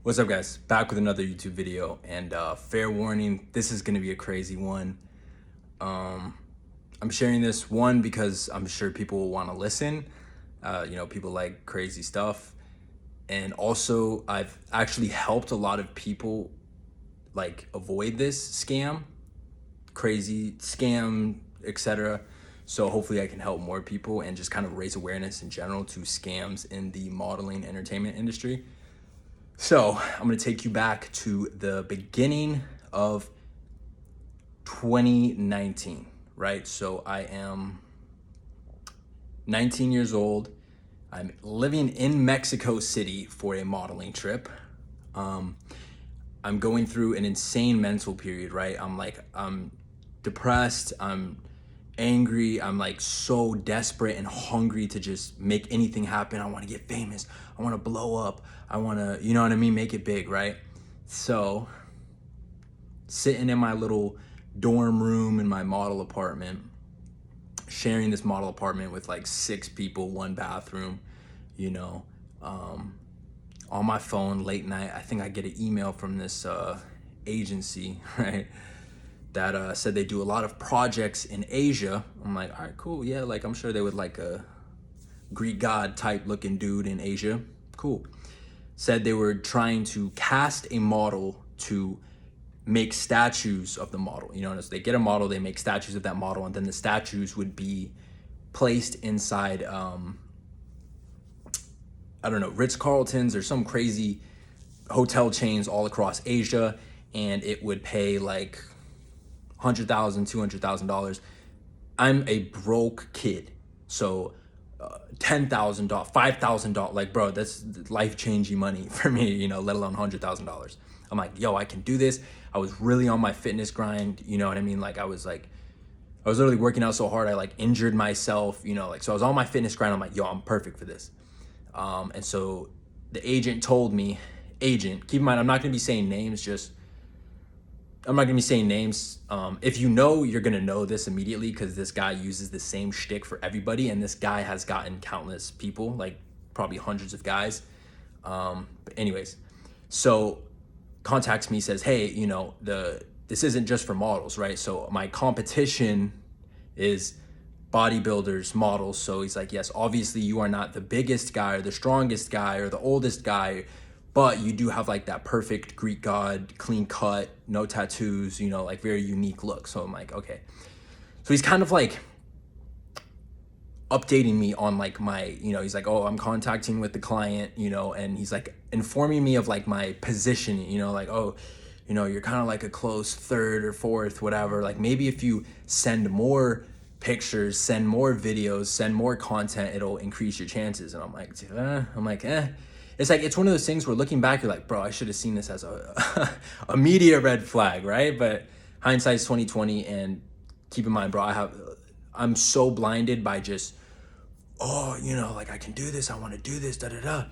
What's up, guys? Back with another YouTube video, and fair warning, this is gonna be a crazy one. I'm sharing this one because I'm sure people will want to listen. People like crazy stuff, and also I've actually helped a lot of people like avoid this crazy scam, etc. So hopefully I can help more people and just kind of raise awareness in general to scams in the modeling entertainment industry. So I'm gonna take you back to the beginning of 2019, right? So I am 19 years old. I'm living in Mexico City for a modeling trip. I'm going through an insane mental period, right? I'm depressed, I'm angry, I'm like so desperate and hungry to just make anything happen. I wanna get famous, I wanna blow up, I wanna, you know what I mean, make it big, right? So, sitting in my little dorm room in my model apartment, sharing this model apartment with like 6 people, 1 bathroom, you know, on my phone late night. I think I get an email from this agency, right? That said they do a lot of projects in Asia. I'm like, all right, cool. Yeah, like I'm sure they would like a Greek god type looking dude in Asia. Cool. Said they were trying to cast a model to make statues of the model. You know, so they get a model, they make statues of that model, and then the statues would be placed inside, I don't know, Ritz-Carltons or some crazy hotel chains all across Asia, and it would pay like $100,000, $200,000. I'm a broke kid, so $10,000, $5,000, like bro, that's life-changing money for me, you know, let alone $100,000. I'm like, yo, I can do this. I was really on my fitness grind, you know what I mean? Like I was literally working out so hard, I like injured myself, you know, like, so I was on my fitness grind. I'm like, yo, I'm perfect for this. And so the agent told me, keep in mind, I'm not gonna be saying names, I'm not gonna be saying names. If you know, you're gonna know this immediately because this guy uses the same shtick for everybody, and this guy has gotten countless people, like probably hundreds of guys. But anyways, so contacts me, says, hey, you know, this isn't just for models, right? So my competition is bodybuilders, models. So he's like, yes, obviously you are not the biggest guy or the strongest guy or the oldest guy, but you do have like that perfect Greek god, clean cut, no tattoos, you know, like very unique look. So I'm like, okay. So he's kind of like updating me on like my, you know, he's like, oh, I'm contacting with the client, you know, and he's like informing me of like my positioning, you know, like, oh, you know, you're kind of like a close third or fourth, whatever. Like maybe if you send more pictures, send more videos, send more content, it'll increase your chances. And I'm like, It's like, it's one of those things where looking back, you're like, bro, I should have seen this as a, a media red flag, right? But hindsight's 2020, and keep in mind, bro, I'm so blinded by just, oh, you know, like I can do this, I want to do this, da da da.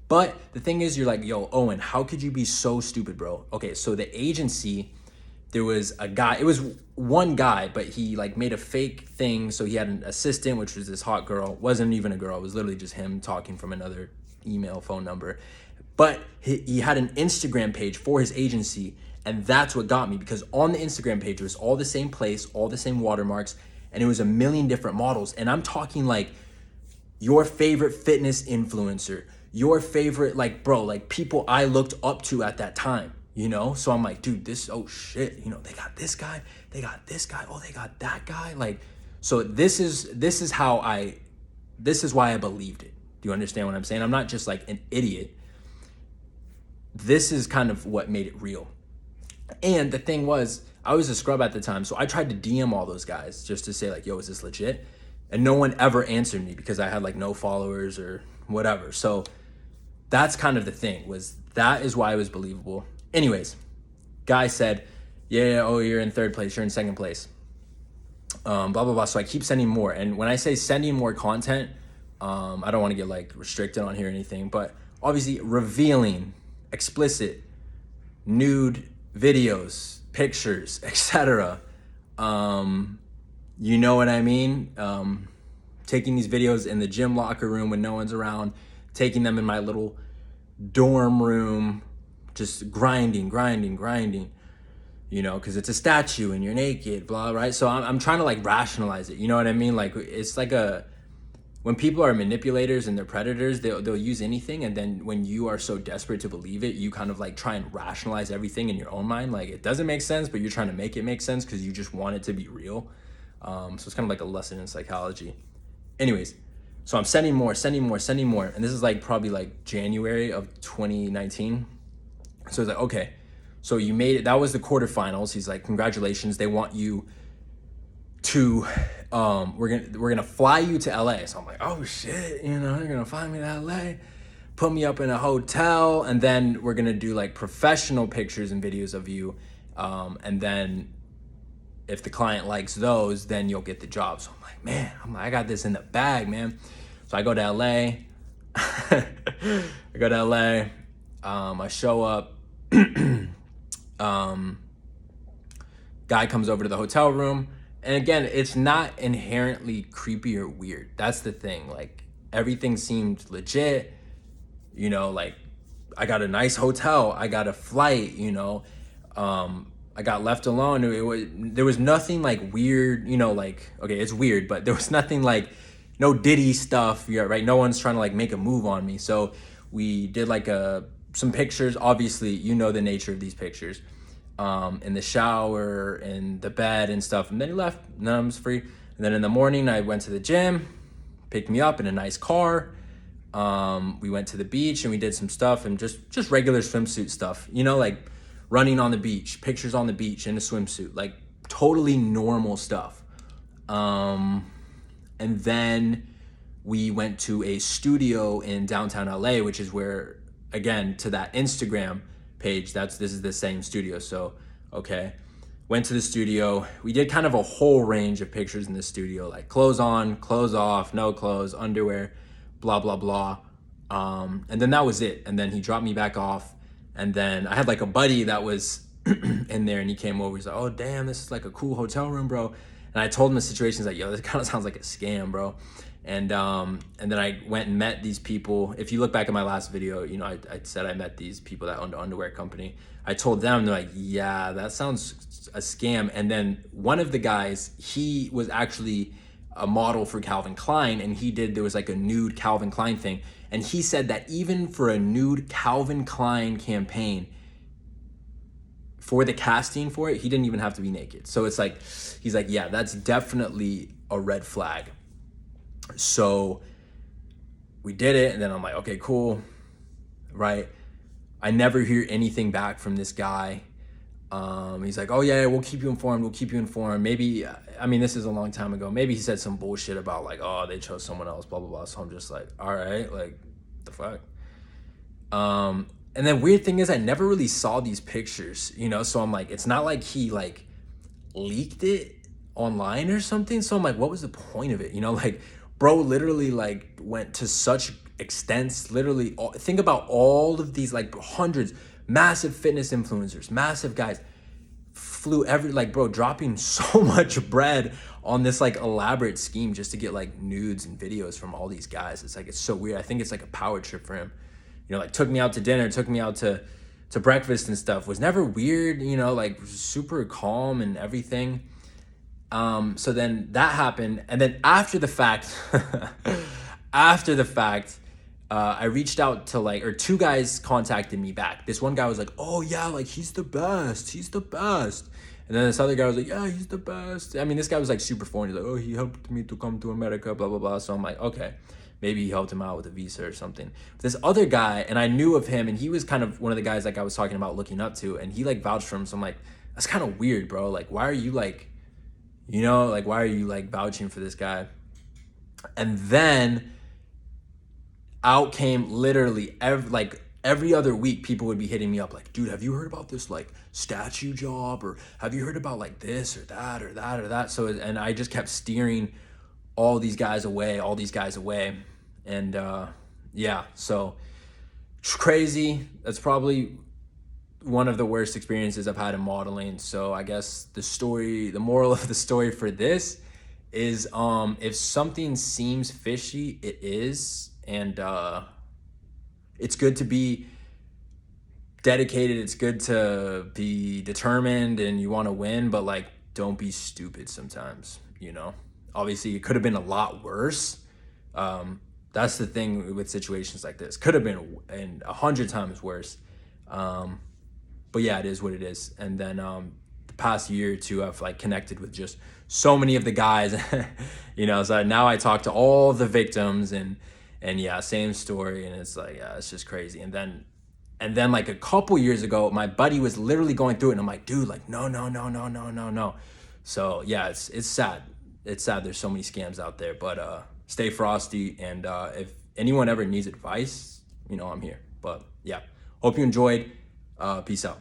But the thing is, you're like, yo, Owen, how could you be so stupid, bro? Okay, so the agency, there was a guy, it was one guy, but he like made a fake thing. So he had an assistant, which was this hot girl. Wasn't even a girl, it was literally just him talking from another email, phone number. But he had an Instagram page for his agency, and that's what got me, because on the Instagram page it was all the same place, all the same watermarks, and it was a million different models. And I'm talking like your favorite fitness influencer, your favorite, like, bro, like people I looked up to at that time, you know? So I'm like, dude, oh shit, you know, they got this guy, they got this guy, oh, they got that guy. Like, so this is why I believed it. Do you understand what I'm saying? I'm not just like an idiot. This is kind of what made it real. And the thing was, I was a scrub at the time, so I tried to DM all those guys just to say like, yo, is this legit? And no one ever answered me because I had like no followers or whatever. So that's kind of the thing, that is why it was believable. Anyways, guy said, yeah, oh, you're in 3rd place, you're in 2nd place, blah, blah, blah. So I keep sending more. And when I say sending more content, I don't want to get like restricted on here or anything, but obviously revealing, explicit, nude videos, pictures, etc. You know what I mean? Taking these videos in the gym locker room when no one's around, taking them in my little dorm room, just grinding, you know, because it's a statue and you're naked, blah, right? So I'm trying to like rationalize it, you know what I mean? Like it's like when people are manipulators and they're predators, they'll use anything, and then when you are so desperate to believe it, you kind of like try and rationalize everything in your own mind. Like it doesn't make sense, but you're trying to make it make sense because you just want it to be real. So it's kind of like a lesson in psychology. Anyways, so I'm sending more, and this is like probably like January of 2019. So it's like, okay, so you made it. That was the quarterfinals. He's like, congratulations. They want you to we're gonna fly you to LA. So I'm like, oh shit, you know, they're gonna fly me to LA, put me up in a hotel, and then we're gonna do like professional pictures and videos of you, and then if the client likes those, then you'll get the job. So I'm like, man, I got this in the bag, man. So I go to LA. I show up. Guy comes over to the hotel room. And again, it's not inherently creepy or weird. That's the thing. Like everything seemed legit, you know, like I got a nice hotel, I got a flight, you know, I got left alone. There was nothing like weird, you know, like, okay, it's weird, but there was nothing like no Diddy stuff, yeah, right? No one's trying to like make a move on me. So we did like some pictures. Obviously, you know the nature of these pictures. In the shower, in the bed and stuff. And then he left, and then I was free. And then in the morning, I went to the gym, picked me up in a nice car. We went to the beach and we did some stuff and just regular swimsuit stuff, you know, like running on the beach, pictures on the beach in a swimsuit, like totally normal stuff. And then we went to a studio in downtown LA, which is where, again, to that Instagram page, this is the same studio. So okay, went to the studio. We did kind of a whole range of pictures in the studio, like clothes on, clothes off, no clothes, underwear, blah blah blah. And then that was it. And then he dropped me back off, and then I had like a buddy that was in there, and he came over. He's like, oh damn, this is like a cool hotel room, bro. And I told him the situation. He's like, yo, this kind of sounds like a scam, bro. And then I went and met these people. If you look back at my last video, you know, I said I met these people that owned an underwear company. I told them, they're like, yeah, that sounds a scam. And then one of the guys, he was actually a model for Calvin Klein, and there was like a nude Calvin Klein thing. And he said that even for a nude Calvin Klein campaign, for the casting for it, he didn't even have to be naked. So it's like, he's like, yeah, that's definitely a red flag. So we did it, and then I'm like, okay, cool, right? I never hear anything back from this guy. He's like, oh yeah, we'll keep you informed. Maybe, I mean, this is a long time ago. Maybe he said some bullshit about like, oh, they chose someone else, blah, blah, blah. So I'm just like, all right, like, the fuck? And then weird thing is I never really saw these pictures, you know? So I'm like, it's not like he like leaked it online or something. So I'm like, what was the point of it? You know, like, bro literally like went to such extents, literally think about all of these like hundreds, massive fitness influencers, massive guys, flew bro, dropping so much bread on this like elaborate scheme just to get like nudes and videos from all these guys. It's like, it's so weird. I think it's like a power trip for him, you know, like took me out to dinner, took me out to breakfast and stuff, was never weird, you know, like super calm and everything. So then that happened. And then after the fact, I reached out to two guys contacted me back. This one guy was like, oh yeah, like he's the best. And then this other guy was like, yeah, he's the best. I mean, this guy was like super foreign. He's like, oh, he helped me to come to America, blah, blah, blah. So I'm like, okay, maybe he helped him out with a visa or something. This other guy, and I knew of him, and he was kind of one of the guys like I was talking about looking up to, and he like vouched for him. So I'm like, that's kind of weird, bro. Like, why are you like, you know, like, why are you like vouching for this guy? And then out came literally every other week, people would be hitting me up like, dude, have you heard about this like statue job? Or have you heard about like this or that or that or that? So, and I just kept steering all these guys away. And yeah, so crazy. That's probably one of the worst experiences I've had in modeling. So I guess the moral of the story for this is, if something seems fishy, it is. And it's good to be dedicated. It's good to be determined and you want to win, but like, don't be stupid sometimes, you know? Obviously, it could have been a lot worse. That's the thing with situations like this. Could have been 100 times worse. But yeah, it is what it is. And then the past year or two, I've like connected with just so many of the guys, you know. So now I talk to all the victims, and yeah, same story. And it's like, yeah, it's just crazy. And then like a couple years ago, my buddy was literally going through it, and I'm like, dude, like, no, no, no, no, no, no, no. So yeah, it's sad. It's sad. There's so many scams out there, but stay frosty. And if anyone ever needs advice, you know, I'm here. But yeah, hope you enjoyed. Peace out.